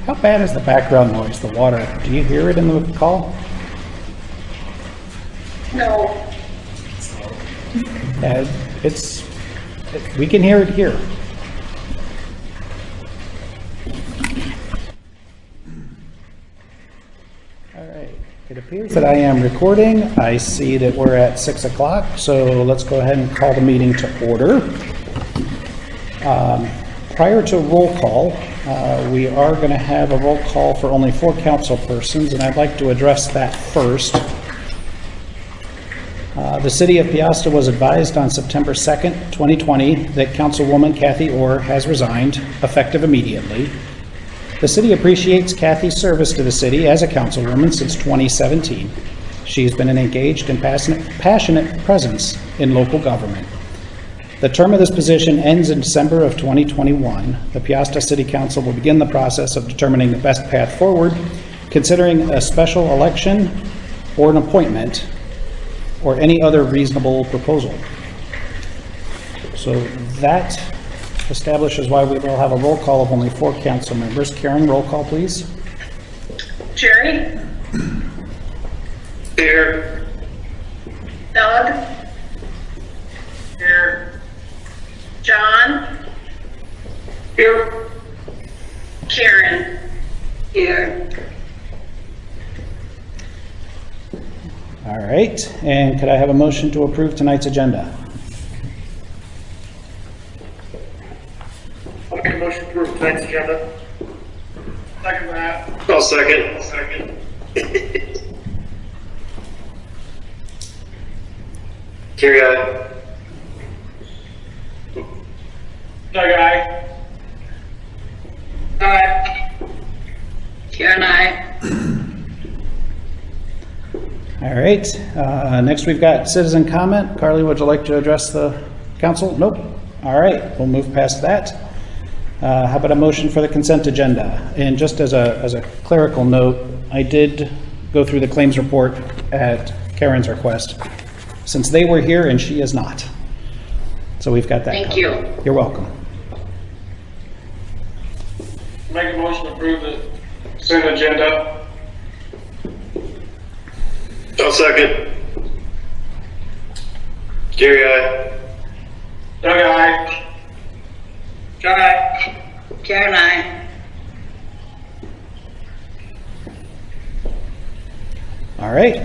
How bad is the background noise, the water? Do you hear it in the call? No. We can hear it here. All right, it appears that I am recording. I see that we're at 6 o'clock, so let's go ahead and call the meeting to order. Prior to roll call, we are going to have a roll call for only 4 council persons, and I'd like to address that first. The City of Piasta was advised on September 2nd, 2020, that Councilwoman Kathy Orr has resigned, effective immediately. The city appreciates Kathy's service to the city as a councilwoman since 2017. She has been an engaged and passionate presence in local government. The term of this position ends in December of 2021. The Piasta City Council will begin the process of determining the best path forward, considering a special election or an appointment or any other reasonable proposal. So that establishes why we will have a roll call of only 4 council members. Karen, roll call, please. Jerry? Here. Doug? Here. John? Here. Karen? Here. All right, and could I have a motion to approve tonight's agenda? I'll make a motion to approve tonight's agenda. Second that. I'll second. Carrie, aye. Doug, aye. Aye. Karen, aye. All right, next we've got citizen comment. Carly, would you like to address the council? Nope. All right, we'll move past that. How about a motion for the consent agenda? And just as a clerical note, I did go through the claims report at Karen's request, since they were here and she is not. So we've got that Thank covered. you. You're welcome. Make a motion to approve the consent agenda. I'll second. Gary, aye. Doug, aye. John, aye. Karen, aye. All right,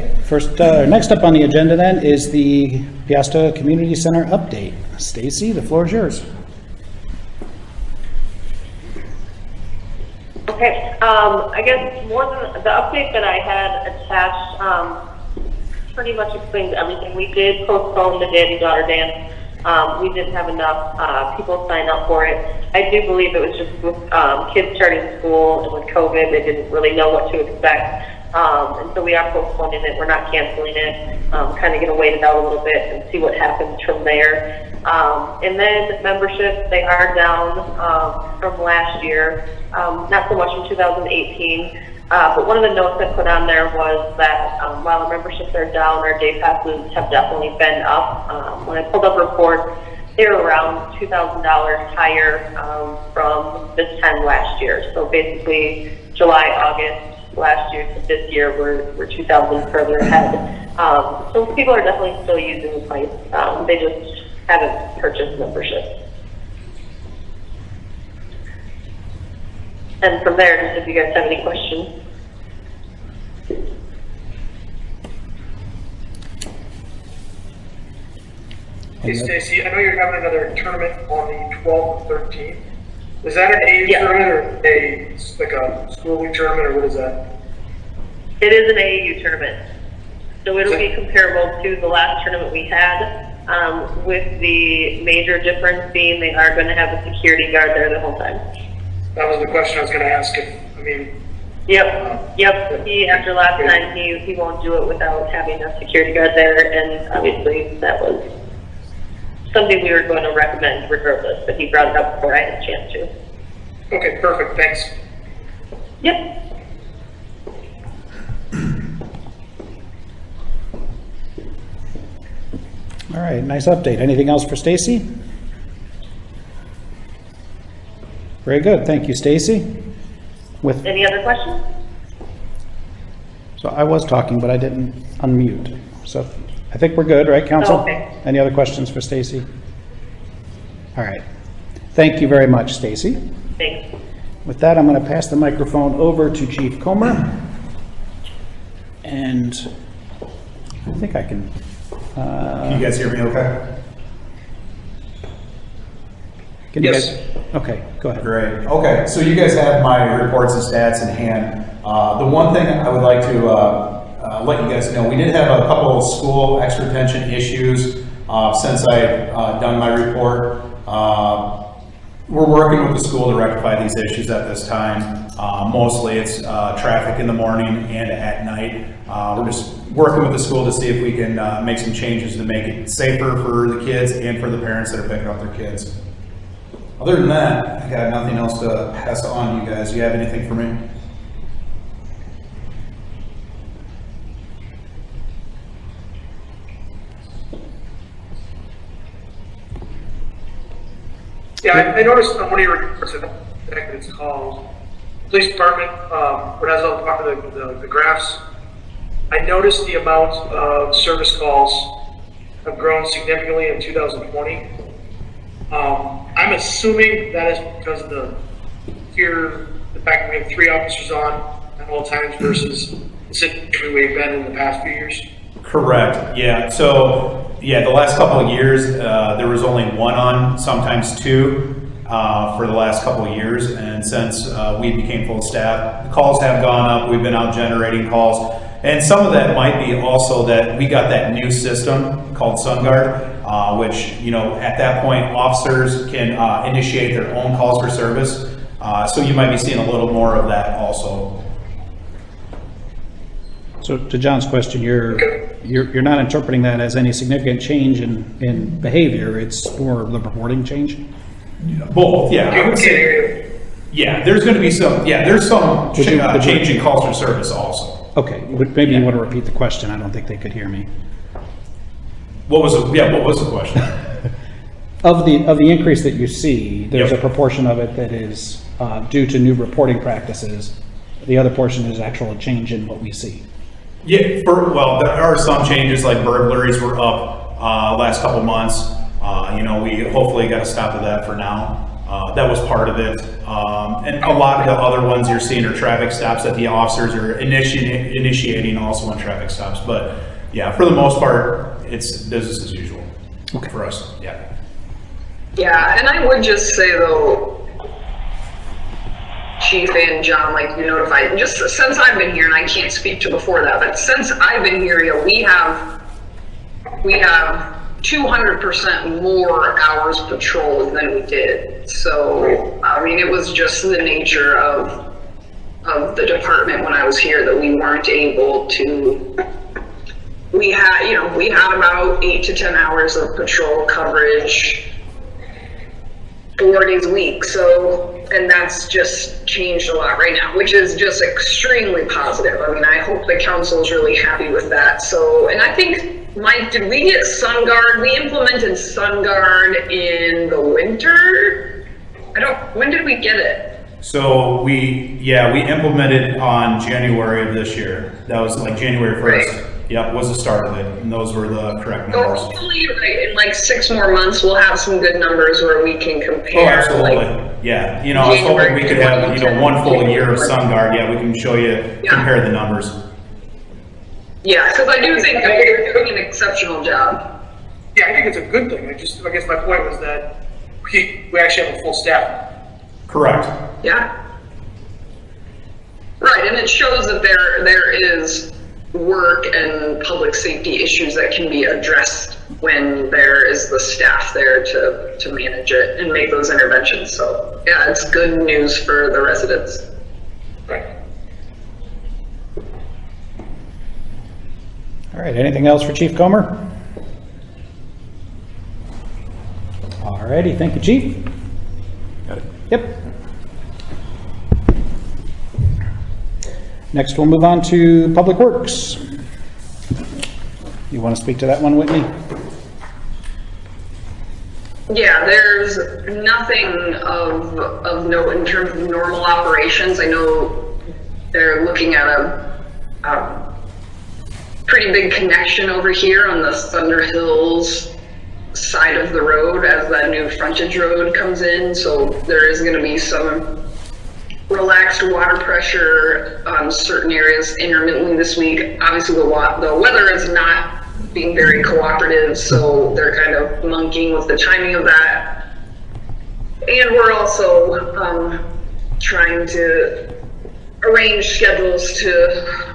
next up on the agenda then is the Piasta Community Center update. Stacy, the floor is yours. Okay, I guess more than the update that I had attached, pretty much explains everything. We did postpone the daddy-daughter dance. We didn't have enough people sign up for it. I do believe it was just with kids starting school and with COVID, they didn't really know what to expect. And so we are postponing it. We're not canceling it. Kind of going to wait it out a little bit and see what happens from there. And then memberships, they are down from last year. Not so much in 2018. But one of the notes I put on there was that while our memberships are down, our day passes have definitely been up. When I pulled up reports, they were around $2,000 higher from this time last year. So basically, July, August last year to this year, we're 2,000 further ahead. So people are definitely still using the place. They just haven't purchased memberships. And from there, just if you guys have any questions. Hey Stacy, I know you're having another tournament on the 12th and 13th. Is that an AAU tournament or like a school league tournament, or what is that? It is an AAU tournament. So it'll be comparable to the last tournament we had, with the major difference being they are going to have a security guard there the whole time. That was the question I was going to ask. Yep. He, after last time, he won't do it without having a security guard there, and obviously that was something we were going to recommend regardless, but he brought it up before I had a chance to. Okay, perfect, thanks. Yep. All right, nice update. Anything else for Stacy? Very good, thank you, Stacy. With, Any other questions? so I was talking, but I didn't unmute. So I think we're good, right, council? Okay. Any other questions for Stacy? All right. Thank you very much, Stacy. Thanks. With that, I'm going to pass the microphone over to Chief Comer. And I think I can, Can you guys hear me okay? can you Yes. guys? Okay, go ahead. Great. Okay, so you guys have my reports and stats in hand. The one thing I would like to let you guys know, we did have a couple of school extra pension issues since I've done my report. We're working with the school to rectify these issues at this time. Mostly it's traffic in the morning and at night. We're just working with the school to see if we can make some changes to make it safer for the kids and for the parents that are picking up their kids. Other than that, I got nothing else to pass on to you guys. Do you have anything for me? Yeah, I noticed on one of your reports, I think it's called Police Department, where it has all the graphs. I noticed the amount of service calls have grown significantly in 2020. I'm assuming that is because of the fact that we have 3 officers on at all times versus the situation we've been in the past few years. Correct, yeah. So, yeah, the last couple of years, there was only 1 on, sometimes 2, for the last couple of years. And since we became full staff, the calls have gone up. We've been out generating calls. And some of that might be also that we got that new system called SunGuard, which, you know, at that point, officers can initiate their own calls for service. So you might be seeing a little more of that also. So to John's question, you're not interpreting that as any significant change in behavior. It's more of the reporting change? Both, yeah. I would say, yeah, there's going to be some, yeah, there's some change in calls for service also. Okay, but maybe you want to repeat the question. I don't think they could hear me. What was the question? Of the increase that you see, there's Yep. a proportion of it that is due to new reporting practices. The other portion is actual change in what we see. Yeah, well, there are some changes, like burglaries were up last couple months. You know, we hopefully got a stop to that for now. That was part of it. And a lot of the other ones you're seeing are traffic stops that the officers are initiating also on traffic stops. But yeah, for the most part, it's business as usual for us. Yeah. Yeah, and I would just say though, Chief and John, like you notified, just since I've been here, and I can't speak to before that, but since I've been here, you know, we have 200% more hours patrolled than we did. So, I mean, it was just the nature of the department when I was here that we weren't able to, we had about 8 to 10 hours of patrol coverage 4 days a week. So, and that's just changed a lot right now, which is just extremely positive. I mean, I hope the council is really happy with that. So, and I think, Mike, did we get SunGuard? We implemented SunGuard in the winter? When did we get it? So we implemented on January of this year. That was like January 1st. Right. Yep, was the start of it, and those were the correct So numbers. hopefully, right, in like 6 more months, we'll have some good numbers where we can compare. Oh, absolutely. Like, Yeah, you know, I was hoping we could have, you know, 1 full year of SunGuard. Yeah, we can show you, Yeah. compare the numbers. yeah, because I do think that they're doing an exceptional job. Yeah, I think it's a good thing. I guess my point was that we actually have a full staff. Correct. Yeah. Right, and it shows that there is work and public safety issues that can be addressed when there is the staff there to manage it and make those interventions. So yeah, it's good news for the residents. Right. All right, anything else for Chief Comer? All righty, thank you, Chief. Got it. Yep. Next, we'll move on to Public Works. You want to speak to that one, Whitney? Yeah, there's nothing of note in terms of normal operations. I know they're looking at a pretty big connection over here on the Thunder Hills side of the road as that new frontage road comes in. So there is going to be some relaxed water pressure on certain areas intermittently this week. Obviously, the weather is not being very cooperative, so they're kind of monkeying with the timing of that. And we're also trying to arrange schedules to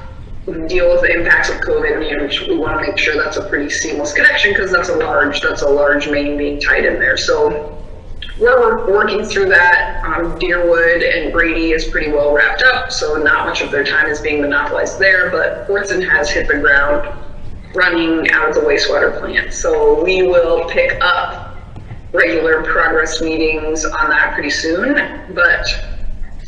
deal with the impacts of COVID. We want to make sure that's a pretty seamless connection because that's a large main being tied in there. So we're working through that. Deerwood and Brady is pretty well wrapped up, so not much of their time is being monopolized there, but Orton has hit the ground running out of the wastewater plant. So we will pick up regular progress meetings on that pretty soon. But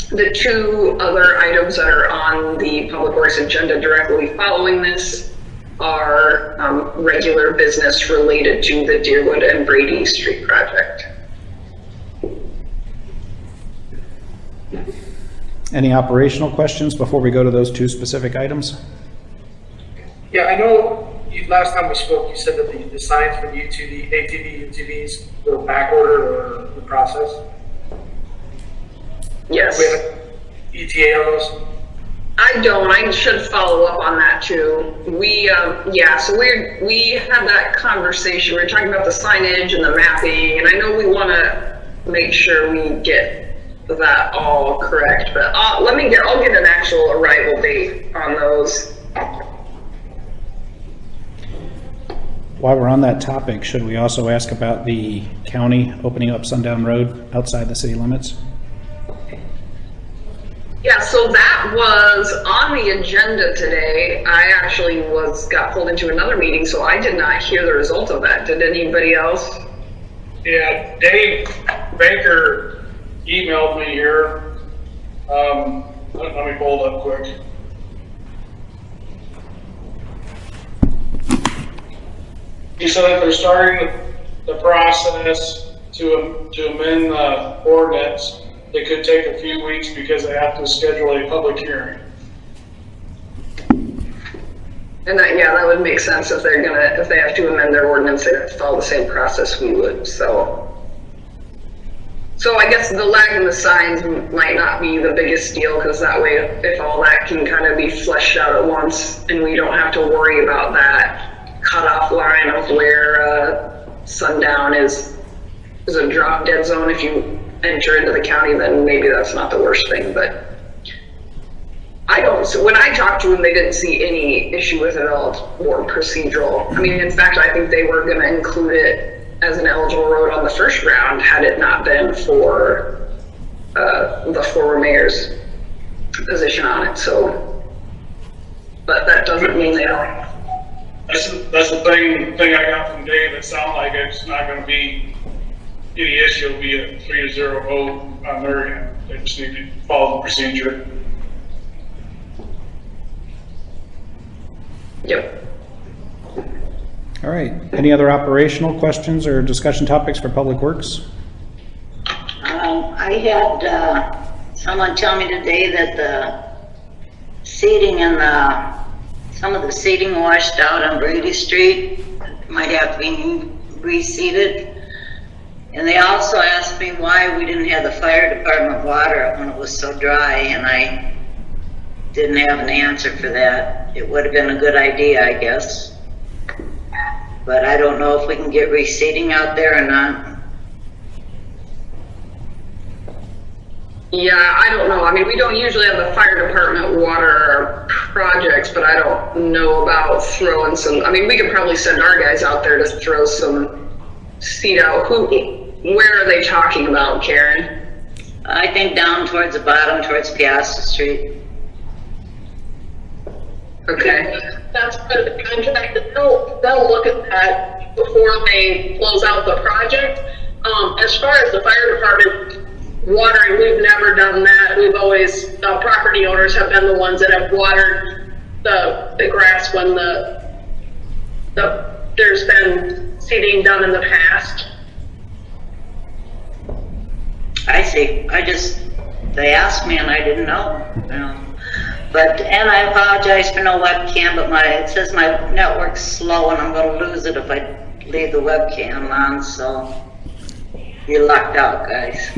the two other items that are on the Public Works agenda directly following this are regular business related to the Deerwood and Brady Street project. Any operational questions before we go to those two specific items? Yeah, I know last time we spoke, you said that the signs for the ATV UTVs were back ordered or in the process. Yes. We have ETA on those? I don't. I should follow up on that too. So we had that conversation. We were talking about the signage and the mapping, and I know we want to make sure we get that all correct. But I'll get an actual arrival date on those. While we're on that topic, should we also ask about the county opening up Sundown Road outside the city limits? Yeah, so that was on the agenda today. I actually got pulled into another meeting, so I did not hear the result of that. Did anybody else? Yeah, Dave Baker emailed me here. Let me pull it up quick. He said that they're starting the process to amend the ordinance. It could take a few weeks because they have to schedule a public hearing. And that would make sense if they have to amend their ordinance, they have to follow the same process we would. So I guess the lag in the signs might not be the biggest deal, because that way, if all that can kind of be fleshed out at once, and we don't have to worry about that cutoff line of where sundown is a drop dead zone. If you enter into the county, then maybe that's not the worst thing. But when I talked to them, they didn't see any issue with it at all. It's more procedural. I mean, in fact, I think they were going to include it as an eligible road on the first round had it not been for the former mayor's position on it. So, but that doesn't mean they don't. That's the thing I got from Dave. It sounds like it's not going to be any issue. It'll be a 3-0 vote on their end. They just need to follow the procedure. Yep. All right. Any other operational questions or discussion topics for Public Works? I had someone tell me today that the seating and some of the seating washed out on Brady Street might have to be reseated. And they also asked me why we didn't have the fire department water when it was so dry, and I didn't have an answer for that. It would have been a good idea, I guess. But I don't know if we can get reseating out there or not. Yeah, I don't know. I mean, we don't usually have the fire department water projects, but I don't know about throwing some. I mean, we could probably send our guys out there to throw some seed out. Where are they talking about, Karen? I think down towards the bottom, towards Piazza Street. Okay. That's part of the contract. They'll look at that before they close out the project. As far as the fire department watering, we've never done that. We've always, property owners have been the ones that have watered the grass when there's been seeding done in the past. I see. They asked me and I didn't know, you know. But, and I apologize for no webcam, but it says my network's slow and I'm gonna lose it if I leave the webcam on, so you're locked out, guys.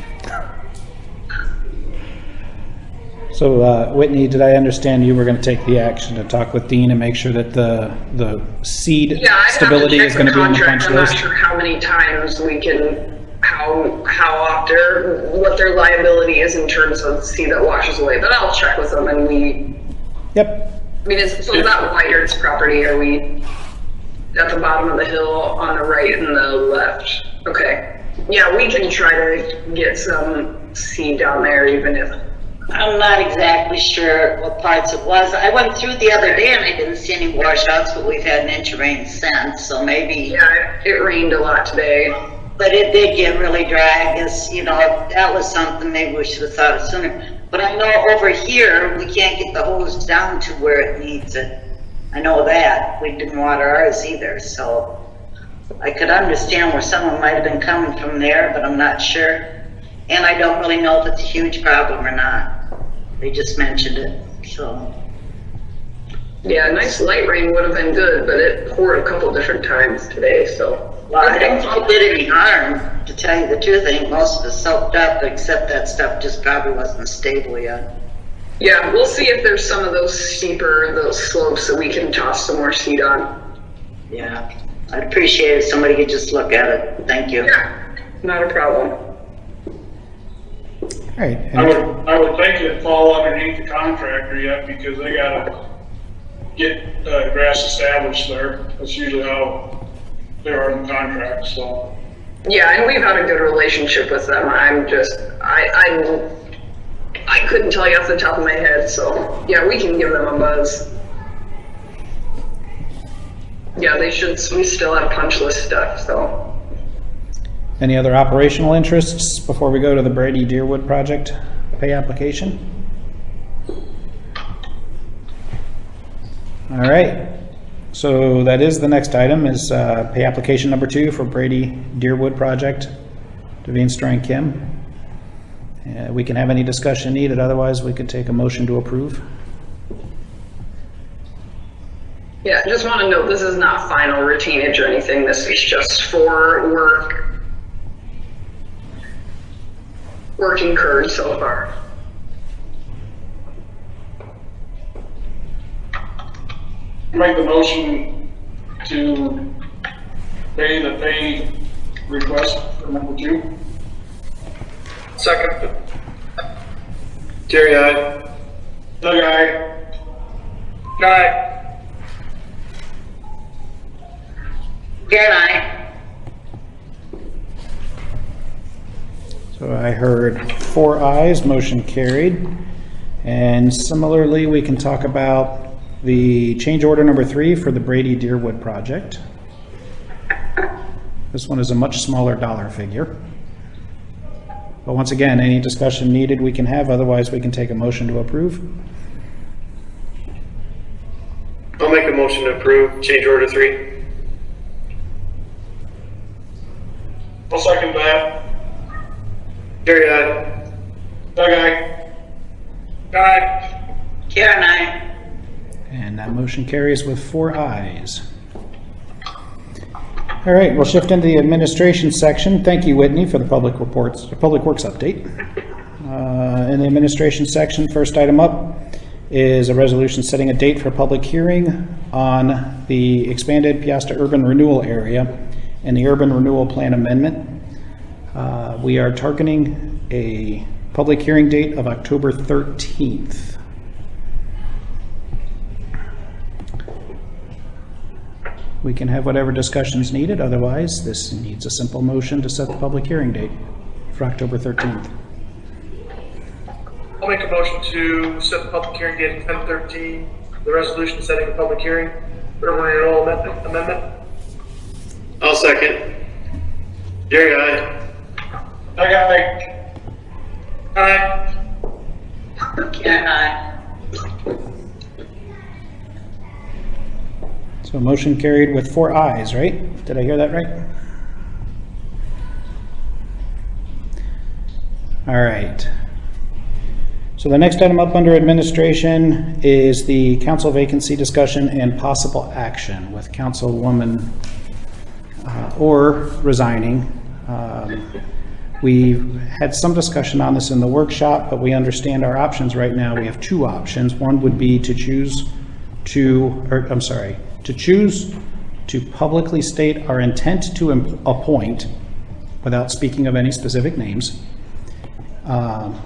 So, Whitney, did I understand you were going to take the action to talk with Dean and make sure that the seed Yeah, I'd stability have is to going check to the be in the contract. punch I'm not list? sure how many times we can, how often, what their liability is in terms of seed that washes away, but I'll check with them and Yep. I mean, is that Whiter's property? Are we at the bottom of the hill on the right and the left? Okay. Yeah, we can try to get some seed down there even if. I'm not exactly sure what parts it was. I went through the other day and I didn't see any washouts, but we've had an inch of rain since, so maybe. Yeah, it rained a lot today. But it did get really dry. I guess, you know, if that was something maybe we should have thought of sooner. But I know over here, we can't get the hose down to where it needs it. I know that. We didn't water ours either, so I could understand where someone might have been coming from there, but I'm not sure. And I don't really know if it's a huge problem or not. They just mentioned it, so. Yeah, a nice light rain would have been good, but it poured a couple different times today, so. Well, I don't think it did any harm, to tell you the truth. I think most of it soaked up, except that stuff just probably wasn't stable yet. Yeah, we'll see if there's some of those those slopes that we can toss some more seed on. Yeah, I'd appreciate it if somebody could just look at it. Thank you. Yeah, not a problem. All right. I would think it'd fall underneath the contractor yet because they gotta get grass established there. That's usually how they are in the contract, so. Yeah, and we've had a good relationship with them. I couldn't tell you off the top of my head, so yeah, we can give them a buzz. Yeah, we still have punch list stuff, so. Any other operational interests before we go to the Brady Deerwood project pay application? All right. So that is the next item is pay application number 2 for Brady Deerwood project, Devine Stroing Kim. We can have any discussion needed, otherwise we could take a motion to approve. Yeah, just want to note this is not final retainage or anything. This is just for work incurred so far. Make the motion to pay the pay request for number 2. Second. Jerry, aye. Doug, aye. Aye. Karen, aye. So I heard 4 ayes, motion carried. And similarly, we can talk about the change order number 3 for the Brady Deerwood project. This one is a much smaller dollar figure. But once again, any discussion needed we can have, otherwise we can take a motion to approve. I'll make a motion to approve change order 3. I'll second that. Jerry, aye. Doug, aye. Aye. Karen, aye. And that motion carries with 4 ayes. All right, we'll shift into the administration section. Thank you, Whitney, for the public works update. In the administration section, first item up is a resolution setting a date for public hearing on the expanded Piasta urban renewal area and the urban renewal plan amendment. We are targeting a public hearing date of October 13th. We can have whatever discussions needed, otherwise this needs a simple motion to set the public hearing date for October 13th. I'll make a motion to set the public hearing date at 10/13, the resolution setting the public hearing, urban renewal amendment. I'll second. Jerry, aye. Doug, aye. Aye. Karen, aye. So motion carried with 4 ayes, right? Did I hear that right? All right. So the next item up under administration is the council vacancy discussion and possible action with Councilwoman Orr resigning. We've had some discussion on this in the workshop, but we understand our options right now. We have two options. One would be to choose to publicly state our intent to appoint without speaking of any specific names.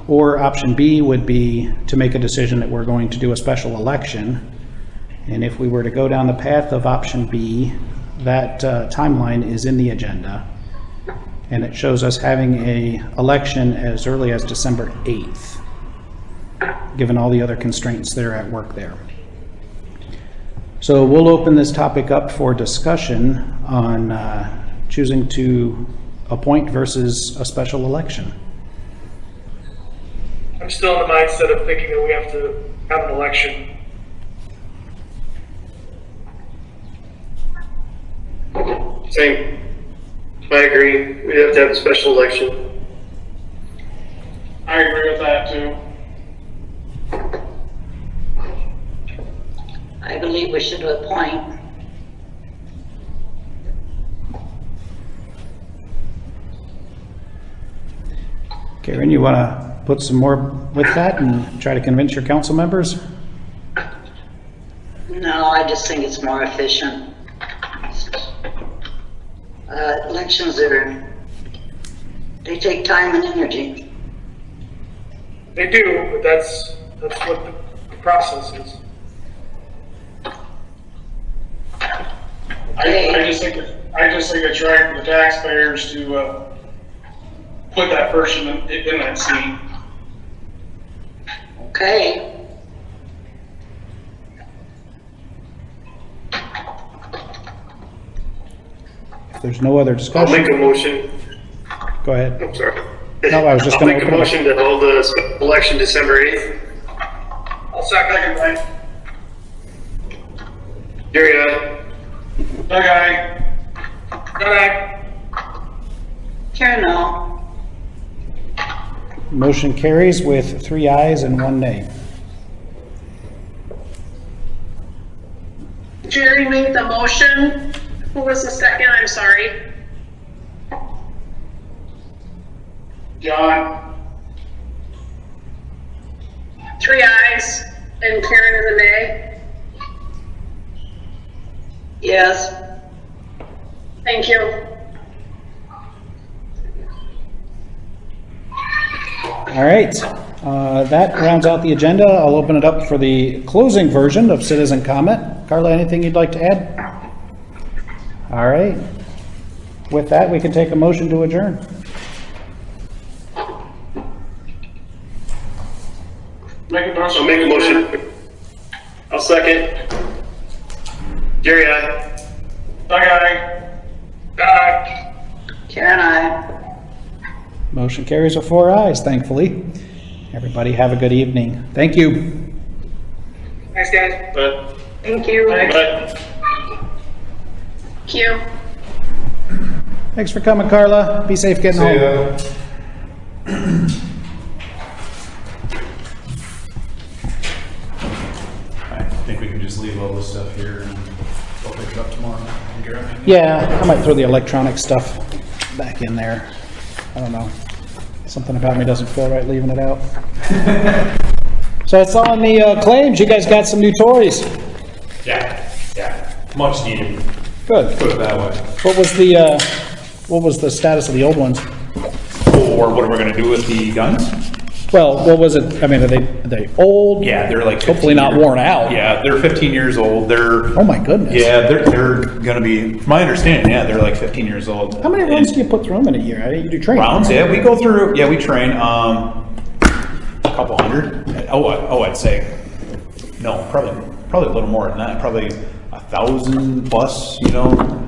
Or option B would be to make a decision that we're going to do a special election. And if we were to go down the path of option B, that timeline is in the agenda. And it shows us having a election as early as December 8th, given all the other constraints that are at work there. So we'll open this topic up for discussion on choosing to appoint versus a special election. I'm still in the mindset of thinking that we have to have an election. Same. I agree. We have to have a special election. I agree with that too. I believe we should appoint. Karen, you want to put some more with that and try to convince your council members? No, I just think it's more efficient. Elections they take time and energy. They do, but that's what the process is. I just think it's right for the taxpayers to put that person in that seat. Okay. If there's no other I'll discussion, make a motion. go ahead. I'm sorry. No, I was just I'll going make to a motion to hold the election December 8th. I'll second that. Jerry, aye. Doug, aye. Good night. Karen, no. Motion carries with 3 ayes and 1 nay. Jerry made the motion. Who was the second? I'm sorry. John. 3 ayes and Karen is a nay. Yes. Thank you. All right, that rounds out the agenda. I'll open it up for the closing version of citizen comment. Carla, anything you'd like to add? All right. With that, we can take a motion to adjourn. Make a motion. I'll make a motion. I'll second. Jerry, aye. Doug, aye. Bye. Karen, I. Motion carries with 4 ayes, thankfully. Everybody have a good evening. Thank you. Thanks, guys. But, Thank you. but. Thank you. Thanks for coming, Carla. Be safe getting home. I think we can just leave all this stuff here and we'll pick it up tomorrow. Yeah, I might throw the electronic stuff back in there. I don't know. Something about me doesn't feel right leaving it out. So it's on the claims. You guys got some new toys. Yeah, much needed. Good. Put it that way. What was the status of the old ones? Or what are we gonna do with the guns? Well, what was it? I mean, are they old? Yeah, they're like 15 hopefully not years- worn out. Yeah, they're 15 years old. They're Oh my goodness. yeah, they're gonna be. From my understanding, yeah, they're like 15 years old. How many rounds do you put through them in a year? You do training. Rounds? Yeah, we go through. Yeah, we train. A couple hundred. I'd say no, probably a little more than that. Probably 1,000 plus. You know.